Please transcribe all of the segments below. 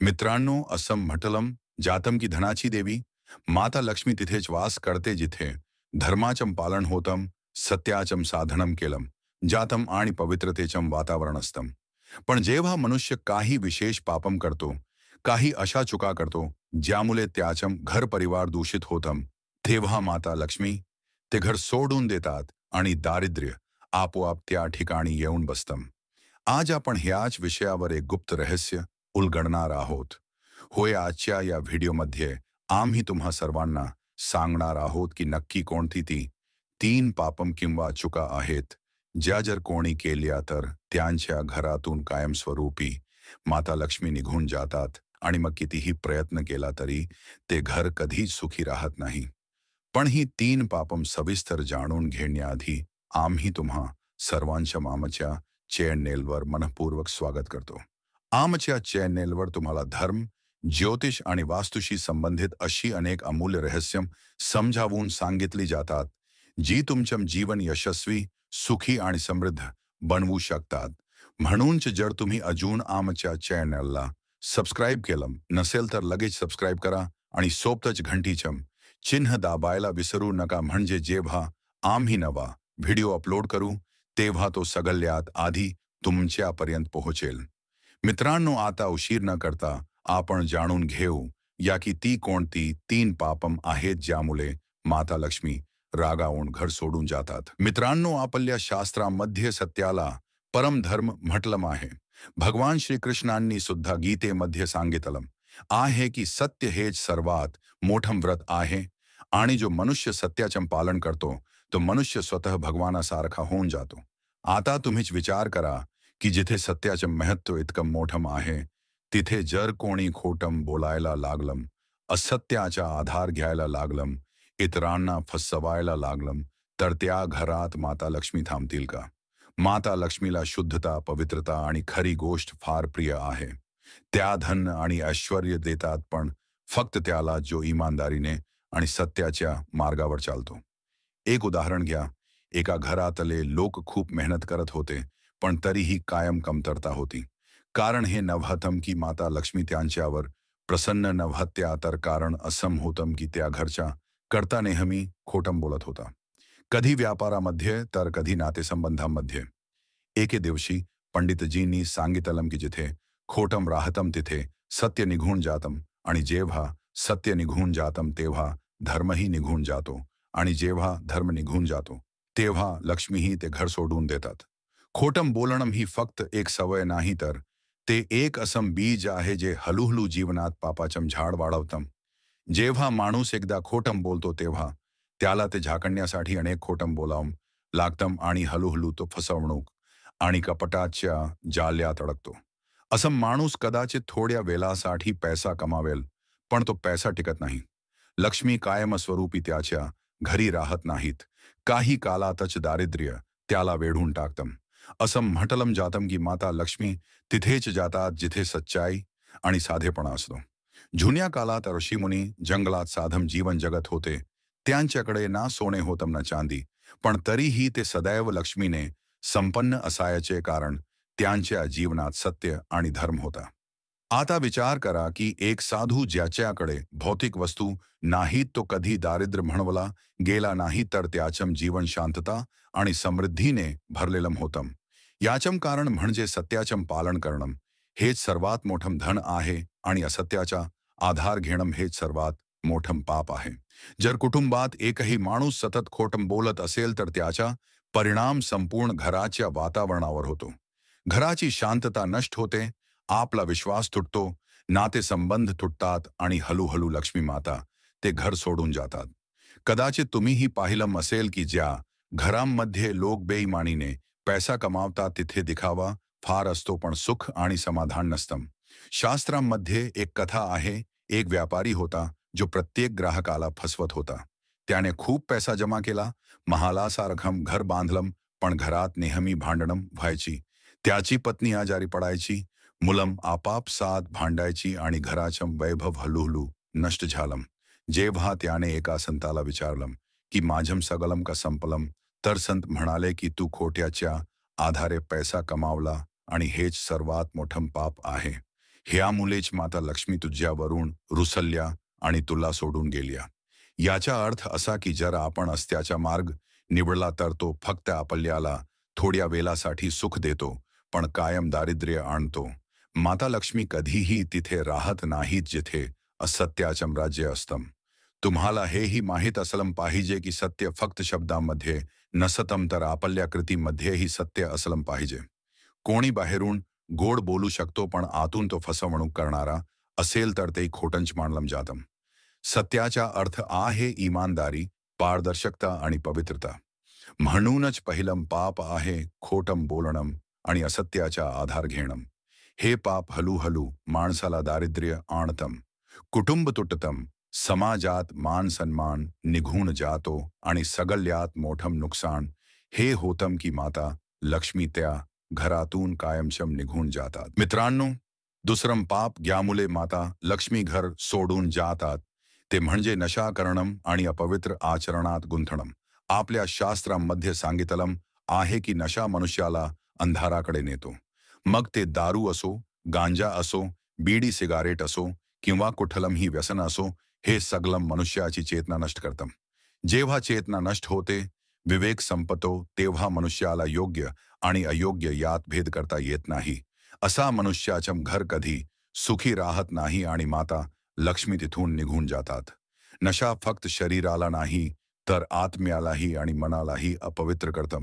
मित्रांनो, असं म्हटलं जातं की धनाची देवी माता लक्ष्मी तिथेच वास करते जिथे धर्माचं पालन होतं, सत्याचं साधनं केलं जातं आणि पवित्रतेचं वातावरण असतं. पण जेव्हा मनुष्य काही विशेष पापम करतो, काही अशा चुका करतो ज्यामुळे त्याचं घर परिवार दूषित होतं, तेव्हा माता लक्ष्मी ते घर सोडून देतात आणि दारिद्र्य आपोआप त्या ठिकाणी येऊन बसतं. आज आपण ह्याच विषयावर एक गुप्त रहस्य उलगडणार आहोत. होय, आजच्या या व्हिडिओमध्ये आम्ही तुम्हा सर्वांना सांगणार आहोत की नक्की कोणती ती तीन पापम किंवा चुका आहेत, ज्या जर कोणी केल्या तर त्यांच्या घरातून कायमस्वरूपी माता लक्ष्मी निघून जातात आणि मग कितीही प्रयत्न केला तरी ते घर कधीच सुखी राहत नाही. पण ही तीन पापम सविस्तर जाणून घेण्याआधी आम्ही तुम्हा सर्वांच्या आमच्या चॅनेलवर मनपूर्वक स्वागत करतो. आमच्या चॅनेलवर तुम्हाला धर्म, ज्योतिष आणि वास्तुशी संबंधित अशी अनेक अमूल्य रहस्य समजावून सांगितली जातात, जी तुमचं जीवन यशस्वी, सुखी आणि समृद्ध बनवू शकतात. म्हणूनच जर तुम्ही अजून आमच्या चॅनलला सबस्क्राईब केलं नसेल तर लगेच सबस्क्राईब करा आणि सोबतच घंटीचं चिन्ह दाबायला विसरू नका, म्हणजे जेव्हा आम्ही नवा व्हिडिओ अपलोड करू तेव्हा तो सगळ्यात आधी तुमच्यापर्यंत पोहोचेल. मित्रांनो, आता उशीर न करता आपण जाणून घेऊ या की ती कोणती तीन पापम आहेत ज्यामुळे माता लक्ष्मी रागावून घर सोडून जातात. मित्रांनो, आपल्या शास्त्रामध्ये सत्याला परमधर्म म्हटलं आहे. भगवान श्रीकृष्णांनी सुद्धा गीतेमध्ये सांगितलं आहे की सत्य हेच सर्वात मोठं व्रत आहे आणि जो मनुष्य सत्याचं पालन करतो तो मनुष्य स्वतः भगवानासारखा होऊन जातो. आता तुम्हीच विचार करा की जिथे सत्याचं महत्त्व इतकं मोठं आहे, तिथे जर कोणी खोटं बोलायला लागलं, असत्याचा आधार घ्यायला लागलं, इतरांना फसवायला लागलं, तर त्या घरात माता लक्ष्मी थांबतील का? माता लक्ष्मीला शुद्धता, पवित्रता आणि खरी गोष्ट फार प्रिय आहे. त्या धन आणि ऐश्वर्य देतात, पण फक्त त्याला जो इमानदारीने आणि सत्याच्या मार्गावर चालतो. एक उदाहरण घ्या. एका घरातले लोक खूप मेहनत करत होते, पण तरीही कायम कमतरता होती. कारण हे नव्हतं की माता लक्ष्मी त्यांच्यावर प्रसन्न नव्हत्या, तर कारण असं होतं की त्या घरच्या करता नेहमी खोटं बोलत होता. कधी व्यापारामध्ये तर कधी नातेसंबंधांमध्ये. एके दिवशी पंडितजींनी सांगितलं की जिथे खोटं राहतं तिथे सत्य निघून जातं, आणि जेव्हा सत्य निघून जातं तेव्हा धर्मही निघून जातो, आणि जेव्हा धर्म निघून जातो तेव्हा लक्ष्मीही ते घर सोडून देतात. खोटं बोलणं ही फक्त एक सवय नाही, तर ते एक असं बीज आहे जे हळूहळू जीवनात पापाचं झाड वाढवतं. जेव्हा माणूस एकदा खोटं बोलतो तेव्हा त्याला ते झाकण्यासाठी अनेक खोटं बोलावं लागतं आणि हळूहळू तो फसवणूक आणि कपटाच्या जाळ्यात अडकतो. असं माणूस कदाचित थोड्या वेळासाठी पैसा कमावेल, पण तो पैसा टिकत नाही. लक्ष्मी कायमस्वरूपी त्याच्या घरी राहत नाहीत. काही कालातच दारिद्र्य त्याला वेढून टाकतं. असं म्हटलं जातं की माता लक्ष्मी तिथेच जातात जिथे सच्चाई आणि साधेपणा असतो. जुन्या काळात ऋषीमुनी जंगलात साधम जीवन जगत होते. त्यांच्याकडे ना सोने होतं ना चांदी, पण तरीही ते सदैव लक्ष्मीने संपन्न असायचे, कारण त्यांच्या जीवनात सत्य आणि धर्म होता. आता विचार करा की एक साधू ज्याच्याकडे भौतिक वस्तू नाहीत तो कधी दारिद्र्य म्हणवला गेला नाही, तर त्याचं जीवन शांतता आणि समृद्धीने भरलेलं होतं. याचं कारण म्हणजे सत्याचं पालन करणं हेच सर्वात मोठं धन आहे, आणि असत्याचा आधार घेणं हेच सर्वात मोठं पाप आहे. जर कुटुंबात एकही माणूस सतत खोटं बोलत असेल तर त्याचा परिणाम संपूर्ण घराच्या वातावरणावर होतो. घराची शांतता नष्ट होते, आपला विश्वास तुटतो, नातेसंबंध तुटतात आणि हळूहळू लक्ष्मी माता ते घर सोडून जातात. कदाचित तुम्हीही पाहिलं असेल की ज्या घरांमध्ये लोक बेईमानीने पैसा कमावतात तिथे दिखावा फार असतो, पण सुख आणि समाधान नसतं. शास्त्रांमध्ये एक कथा आहे. एक व्यापारी होता जो प्रत्येक ग्राहकाला फसवत होता. त्याने खूप पैसा जमा केला, महालासारखं घर बांधलं, पण घरात नेहमी भांडणं व्हायची. त्याची पत्नी आजारी पडायची, मुलं आपापसात भांडायची आणि घराचं वैभव हळूहळू नष्ट झालं. जेव्हा त्याने एका संताला विचारलं की माझं सगळं का संपलं, तर संत म्हणाले की तू खोट्याच्या आधारे पैसा कमावला आणि हेच सर्वात मोठं पाप आहे. ह्यामुळेच माता लक्ष्मी तुझ्यावरून रुसल्या आणि तुला सोडून गेल्या. याचा अर्थ असा की जर आपण अस्त्याचा मार्ग निवडला तर तो फक्त आपल्याला थोड्या वेळासाठी सुख देतो, पण कायम दारिद्र्य आणतो. माता लक्ष्मी कधीही तिथे राहत नाहीत जिथे असत्याचं राज्य असतं. तुम्हाला हेही माहीत असलं पाहिजे की सत्य फक्त शब्दांमध्ये नसतं तर आपल्या कृतीमध्येही सत्य असलं पाहिजे. कोणी बाहेरून गोड बोलू शकतो पण आतून तो फसवणूक करणारा असेल तर ते खोटंच मानलं जातं. सत्याचा अर्थ आहे इमानदारी, पारदर्शकता आणि पवित्रता. म्हणूनच पहिलं पाप आहे खोटं बोलणं आणि असत्याचा आधार घेणं. हे पाप हळूहळू माणसाला दारिद्र्य आणतं, कुटुंब तुटतं, समाजात मान सन्मान निघून जातो आणि सगळ्यात मोठं नुकसान हे होतं की माता लक्ष्मी त्या घरातून कायमशम निघून जातात. मित्रांनो, दुसरं पाप ज्यामुळे माता लक्ष्मी घर सोडून जातात ते म्हणजे नशा करणं आणि अपवित्र आचरणात गुंतणं. आपल्या शास्त्रांमध्ये सांगितलं आहे की नशा मनुष्याला अंधाराकडे नेतो. मग ते दारू असो, गांजा असो, बीडी सिगारेट असो किंवा कुठलंही व्यसन असो, हे सगळं मनुष्याची चेतना नष्ट करतं. जेव्हा चेतना नष्ट होते, विवेक संपतो, तेव्हा मनुष्याला योग्य आणि अयोग्य यात भेद करता येत नाही. असा मनुष्याचं घर कधी सुखी राहत नाही आणि माता लक्ष्मी तिथून निघून जातात. नशा फक्त शरीराला नाही तर आत्म्यालाही आणि मनालाही अपवित्र करतं.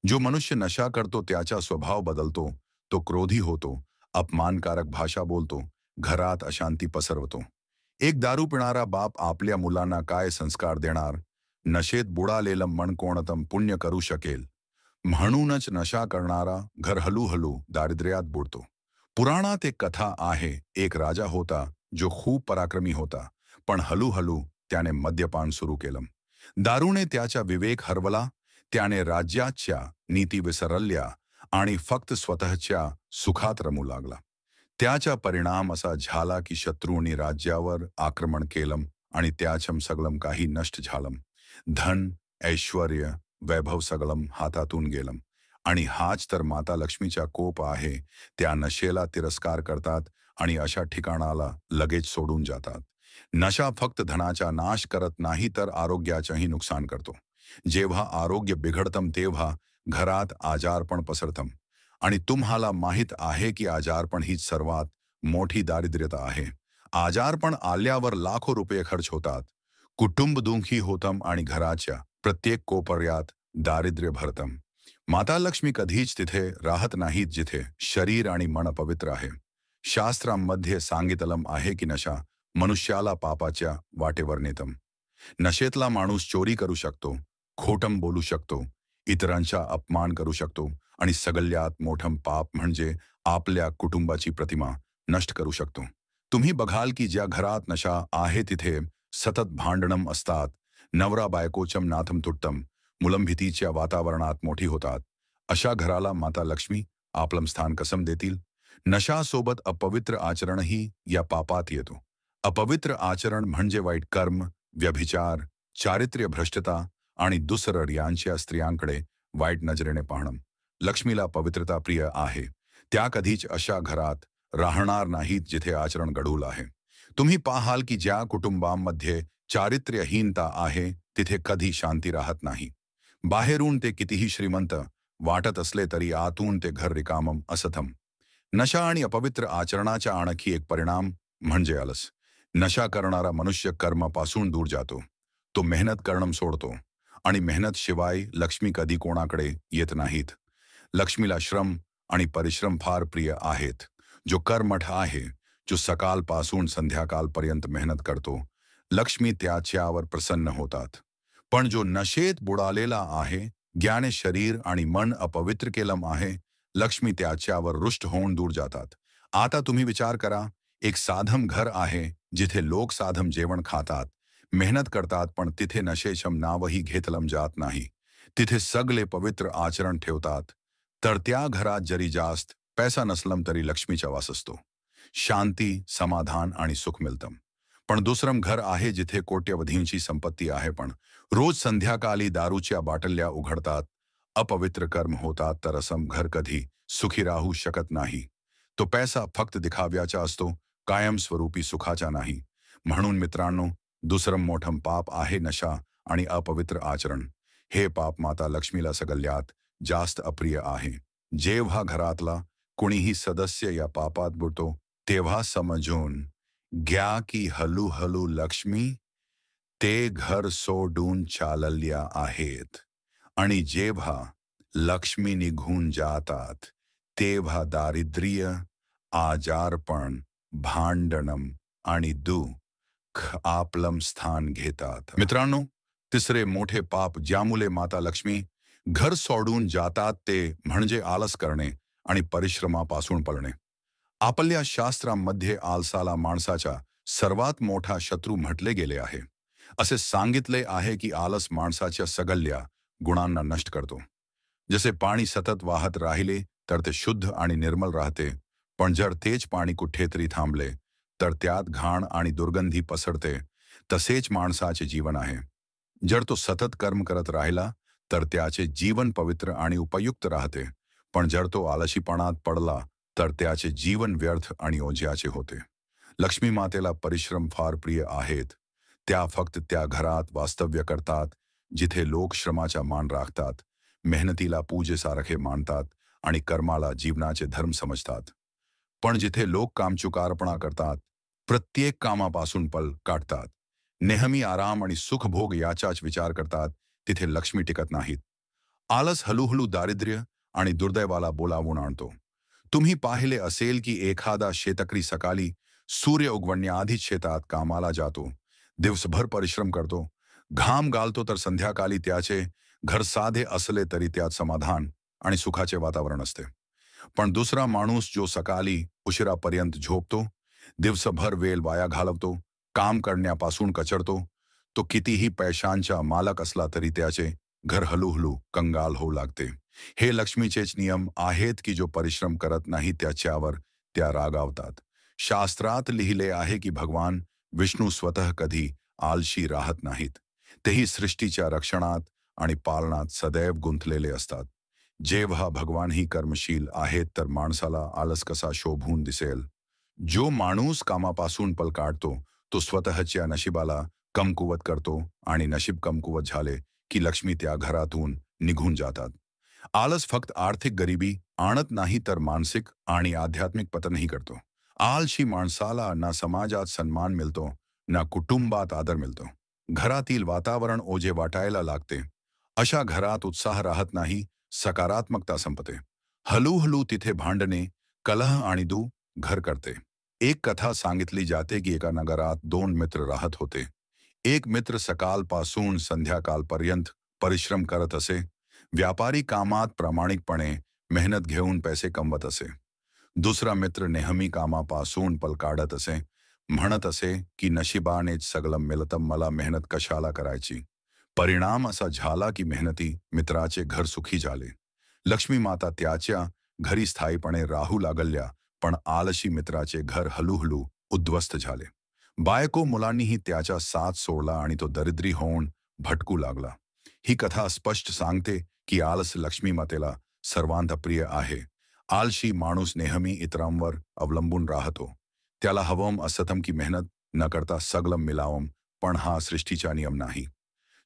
जो मनुष्य नशा करतो त्याचा स्वभाव बदलतो, तो क्रोधी होतो, अपमानकारक भाषा बोलतो, घरात अशांती पसरवतो. एक दारू पिणारा बाप आपल्या मुलांना काय संस्कार देणार? नशेत बुडालेलं मन कोणतं पुण्य करू शकेल? म्हणूनच नशा करणारा घर हळूहळू दारिद्र्यात बुडतो. पुराणात एक कथा आहे, एक राजा होता जो खूप पराक्रमी होता, पण हळूहळू त्याने मद्यपान सुरू केलं. दारूने त्याचा विवेक हरवला, त्याने राज्याच्या नीती विसरल्या आणि फक्त स्वतःच्या सुखात रमू लागला. त्याचा परिणाम असा झाला की शत्रूंनी राज्यावर आक्रमण केलं आणि त्याचं सगळं काही नष्ट झालं. धन, ऐश्वर्य, वैभव सगळं हातातून गेलं. आणि हाच तर माता लक्ष्मीचा कोप आहे. त्या नशेला तिरस्कार करतात आणि अशा ठिकाणाला लगेच सोडून जातात. नशा फक्त धनाचा नाश करत नाही तर आरोग्याचंही नुकसान करतो. जेव्हा आरोग्य बिघडतं तेव्हा घरात आजारपण पसरतं. आणि तुम्हाला माहीत आहे की आजारपण हीच सर्वात मोठी दारिद्र्यता आहे. आजारपण आल्यावर लाखो रुपये खर्च होतात, कुटुंब दुःखी होतं आणि घराच्या प्रत्येक कोपऱ्यात दारिद्र्य भरतं. माता लक्ष्मी कधीच तिथे राहत नाहीत जिथे शरीर आणि मन पवित्र आहे. शास्त्रांमध्ये सांगितलं आहे की नशा मनुष्याला पापाच्या वाटेवर नेतं. नशेतला माणूस चोरी करू शकतो, खोटं बोलू शकतो, इतरांचा अपमान करू शकतो आणि सगळ्यात मोठं पाप म्हणजे आपल्या कुटुंबाची प्रतिमा नष्ट करू शकतो. तुम्ही बघाल की ज्या घरात नशा आहे तिथे सतत भांडणं असतात, नवरा बायकोचं नातं तुटतं, मुलं भीतीच्या वातावरणात मोठी होतात. अशा घराला माता लक्ष्मी आपलं स्थान कसं देतील? नशासोबत अपवित्र आचरणही या पापात येतो. अपवित्र आचरण म्हणजे वाईट कर्म, व्यभिचार, चारित्र्य भ्रष्टता आणि दुसरं यांच्या स्त्रियांकडे वाईट नजरेने पाहणं. लक्ष्मीला पवित्रता प्रिय आहे. त्या कधीच अशा घरात राहणार नाहीत जिथे आचरण गढूळ आहे. तुम्ही पाहाल की ज्या कुटुंबांमध्ये चारित्र्यहीनता आहे तिथे कधी शांती राहत नाही. बाहेरून ते कितीही श्रीमंत वाटत असले तरी आतून ते घर रिकामं असतं. नशा आणि अपवित्र आचरणाचा आणखी एक परिणाम म्हणजे आलस. नशा करणारा मनुष्य कर्मापासून दूर जातो. तो मेहनत करणं सोडतो आणि मेहनत शिवाय लक्ष्मी कधी कोणाकडे येत नाहीत. लक्ष्मीला श्रम आणि परिश्रम फार प्रिय आहेत. जो कर्मठ आहे, जो सकाळपासून संध्याकाळपर्यंत मेहनत करतो, लक्ष्मी त्याच्यावर प्रसन्न होतात. पण जो नशेत बुडालेला आहे, ज्याने शरीर आणि मन अपवित्र केलं आहे, लक्ष्मी त्याच्यावर रुष्ट होऊन दूर जातात. आता तुम्ही विचार करा, एक साधम घर आहे जिथे लोक साधम जेवण खातात, मेहनत करतात, पण तिथे नशेचं नावही घेतलं जात नाही. तिथे सगळे पवित्र आचरण ठेवतात. तर त्या घरात जरी जास्त पैसा नसलं तरी लक्ष्मीचा वास असतो. शांती, समाधान आणि सुख मिळतं. पण दुसरं घर आहे जिथे कोट्यवधींची संपत्ती आहे पण रोज संध्याकाळी दारूच्या बाटल्या उघडतात, अपवित्र कर्म होतात, तर असं घर कधी सुखी राहू शकत नाही. तो पैसा फक्त दिखाव्याचा असतो, कायमस्वरूपी सुखाचा नाही. म्हणून मित्रांनो, दुसरं मोठं पाप आहे नशा आणि अपवित्र आचरण. हे पाप माता लक्ष्मीला सगळ्यात जास्त अप्रिय आहे. जेव्हा घरातला कुणीही सदस्य या पापात बुडतो, तेव्हा समजून घ्या की हळूहळू लक्ष्मी ते घर सोडून चालल्या आहेत. आणि जेव्हा लक्ष्मी निघून जातात, तेव्हा दारिद्र्य, आजारपण, भांडणं आणि दुःख आपलं स्थान घेतात. मित्रांनो, तिसरे मोठे पाप ज्यामुळे माता लक्ष्मी घर सोडून जातात ते म्हणजे आलस करणे आणि परिश्रमापासून पळणे. आपल्या शास्त्रांमध्ये आलसाला माणसाचा सर्वात मोठा शत्रू म्हटले गेले आहे. असे सांगितले आहे की आलस माणसाच्या सगळ्या गुणांना नष्ट करतो. जसे पाणी सतत वाहत राहिले तर ते शुद्ध आणि निर्मल राहते, पण जर तेच पाणी कुठेतरी थांबले तर त्यात घाण आणि दुर्गंधी पसरते. तसेच माणसाचे जीवन आहे. जर तो सतत कर्म करत राहिला तर त्याचे जीवन पवित्र आणि उपयुक्त राहते, पण जर तो आलशीपणात पडला तर त्याचे जीवन व्यर्थ आणि ओझ्याचे होते. लक्ष्मी मातेला परिश्रम फार प्रिय आहेत. त्या फक्त त्या घरात वास्तव्य करतात जिथे लोक श्रमाचा मान राखतात, मेहनतीला पूजेसारखे मानतात आणि कर्माला जीवनाचे धर्म समजतात. पण जिथे लोक कामचुकारपणा करतात, प्रत्येक कामापासून पळ काढतात, नेहमी आराम आणि सुखभोग याचाच विचार करतात, तिथे लक्ष्मी टिकत नाहीत. आलस हळूहळू दारिद्र्य आणि दुर्दैवाला बोलावून आणतो. तुम्ही पाहिले असेल की एखादा शेतकरी सकाळी सूर्य उगवण्याआधीच शेतात कामाला जातो, दिवसभर परिश्रम करतो, घाम गाळतो, तर संध्याकाळी त्याचे घर साधे असले तरी त्यात समाधान आणि सुखाचे वातावरण असते. पण दुसरा माणूस जो सकाळी उशिरापर्यंत झोपतो, दिवसभर वेळ वाया घालवतो, काम करण्यापासून कचरतो, तो कितीही पैशांचा मालक असला तरी त्याचे घर हळूहळू कंगाल होऊ लागते. हे लक्ष्मीचेच नियम आहेत की जो परिश्रम करत नाही त्याच्यावर त्या रागावतात. शास्त्रात लिहिले आहे की भगवान विष्णू स्वतः कधी आळशी राहत नाहीत. तेही सृष्टीच्या रक्षणात आणि पालनात सदैव गुंतलेले असतात. जेव्हा भगवान ही कर्मशील आहेत तर माणसाला आलस कसा शोभून दिसेल. जो माणूस कामापासून पळ काढतो तो स्वतःच्या नशिबाला कमकुवत करतो आणि नशीब कमकुवत झाले की लक्ष्मी त्या घरातून निघून जातात. आलस फक्त आर्थिक गरिबी आणत नाही तर मानसिक आणि आध्यात्मिक पतनही करतो. आळशी माणसाला ना समाजात सन्मान मिळतो, ना कुटुंबात आदर मिळतो. घरातील वातावरण ओझे वाटायला लागते. अशा घरात उत्साह राहत नाही, सकारात्मकता संपते. हळूहळू तिथे भांडणे, कलह आणि घर करते. एक कथा सांगितली जाते की एका नगरात दोन मित्र राहत होते. एक मित्र सकाळपासून संध्याकाळपर्यंत परिश्रम करत असे. व्यापारी कामात प्रामाणिकपणे मेहनत घेऊन पैसे कमवत असे. दुसरा मित्र नेहमी कामापासून पळ काढत असे, म्हणत असे की नशिबानेच सगळं मिळतं, मला मेहनत कशाला करायची. परिणाम असा झाला की मेहनती मित्राचे घर सुखी झाले. लक्ष्मी माता त्याच्या घरी स्थायीपणे राहू लागल्या, पण आळशी मित्राचे घर हळूहळू उद्ध्वस्त झाले. बायको मुलांनीही त्याचा साथ सोडला आणि तो दरिद्री होऊन भटकू लागला. ही कथा स्पष्ट सांगते की आळस लक्ष्मी मातेला सर्वांत प्रिय आहे. आळशी माणूस नेहमी इतरांवर अवलंबून राहतो. त्याला हवं असतं की मेहनत न करता सगळं मिळावं, पण हा सृष्टीचा नियम नाही.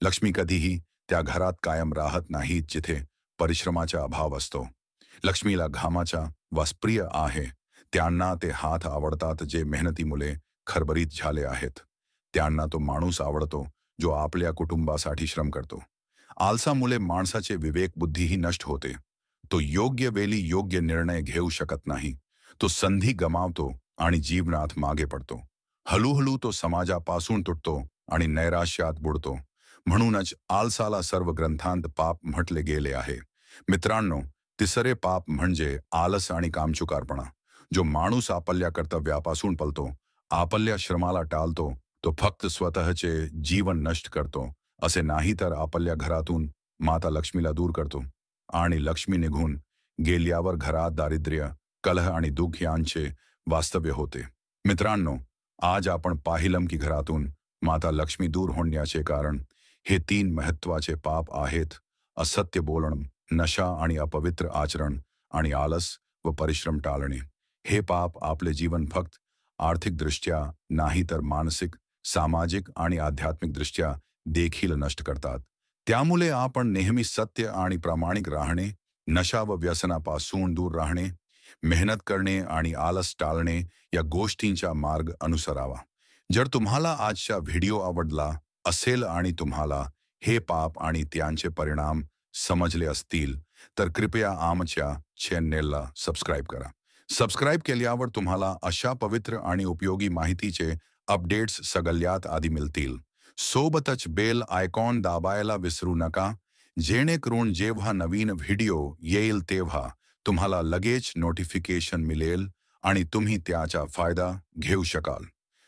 लक्ष्मी कधीही त्या घरात कायम राहत नाहीत जिथे परिश्रमाचा अभाव असतो. लक्ष्मीला घामाचा वास प्रिय आहे. त्यांना ते हात आवडतात जे मेहनतीमुळे खरबरीत झाले आहेत. त्यांना तो माणूस आवडतो जो आपल्या कुटुंबासाठी श्रम करतो. आलसामुळे माणसाचे विवेक बुद्धीही नष्ट होते. तो योग्य वेळी योग्य निर्णय घेऊ शकत नाही. तो संधी गमावतो आणि जीवनात मागे पडतो. हळूहळू तो समाजापासून तुटतो आणि नैराश्यात बुडतो. म्हणूनच आलसाला सर्व ग्रंथांत पाप म्हटले गेले आहे. मित्रांनो, तिसरे पाप म्हणजे आलस आणि कामचुकारपणा. जो माणूस आपल्या कर्तव्यापासून पळतो, आपल्या श्रमाला टाळतो, तो फक्त स्वतःचे जीवन नष्ट करतो असे नाही तर आपल्या घरातून माता लक्ष्मीला दूर करतो. आणि लक्ष्मी निघून गेल्यावर घरात दारिद्र्य, कलह आणि दुःख यांचे वास्तव्य होते. मित्रांनो, आज आपण पाहिलं की घरातून माता लक्ष्मी दूर होण्याचे कारण हे तीन महत्त्वाचे पाप आहेत: असत्य बोलणं, नशा आणि अपवित्र आचरण, आणि आलस व परिश्रम टाळणे. हे पाप आपले जीवन फक्त आर्थिकदृष्ट्या नाही तर मानसिक, सामाजिक आणि आध्यात्मिकदृष्ट्या देखील नष्ट करतात. त्यामुळे आपण नेहमी सत्य आणि प्रामाणिक राहणे, नशा व व्यसनापासून दूर राहणे, मेहनत करणे आणि आलस टाळणे या गोष्टींचा मार्ग अनुसरावा. जर तुम्हाला आजचा व्हिडिओ आवडला असेल आणि तुम्हाला हे पाप आणि त्यांचे परिणाम समजले असतील, तर कृपया आमच्या चॅनेलला सबस्क्राईब करा. सबस्क्राईब केल्यावर तुम्हाला अशा पवित्र आणि उपयोगी माहितीचे अपडेट्स सगळ्यात आधी मिळतील. सोबतच बेल आयकॉन दाबायला विसरू नका, जेणेकरून जेव्हा नवीन व्हिडिओ येईल तेव्हा तुम्हाला लगेच नोटिफिकेशन मिळेल आणि तुम्ही त्याचा फायदा घेऊ शकाल.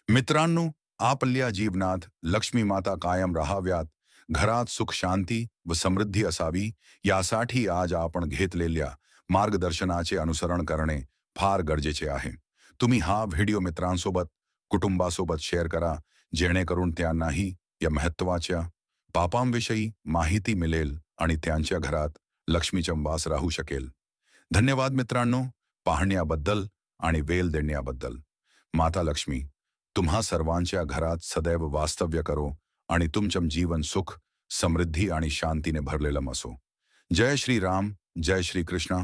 मित्रांनो, आपल्या जीवनात लक्ष्मी माता कायम राहाव्यात, घरात सुख शांती व समृद्धी असावी, यासाठी आज आपण घेतलेल्या मार्गदर्शनाचे अनुसरण करणे फार गरजेचे आहे. तुम्ही हा व्हिडिओ मित्रांसोबत, कुटुंबासोबत शेअर करा, जेणेकरून त्यांनाही या महत्त्वाच्या पापांविषयी माहिती मिळेल आणि त्यांच्या घरात लक्ष्मीचा वास राहू शकेल. धन्यवाद मित्रांनो, पाहण्याबद्दल आणि वेळ देण्याबद्दल. माता लक्ष्मी तुम्हा सर्वांच्या घरात सदैव वास्तव्य करो आणि तुमचं जीवन सुख, समृद्धी आणि शांतीने भरलेलं असो. जय श्री राम, जय श्री कृष्ण.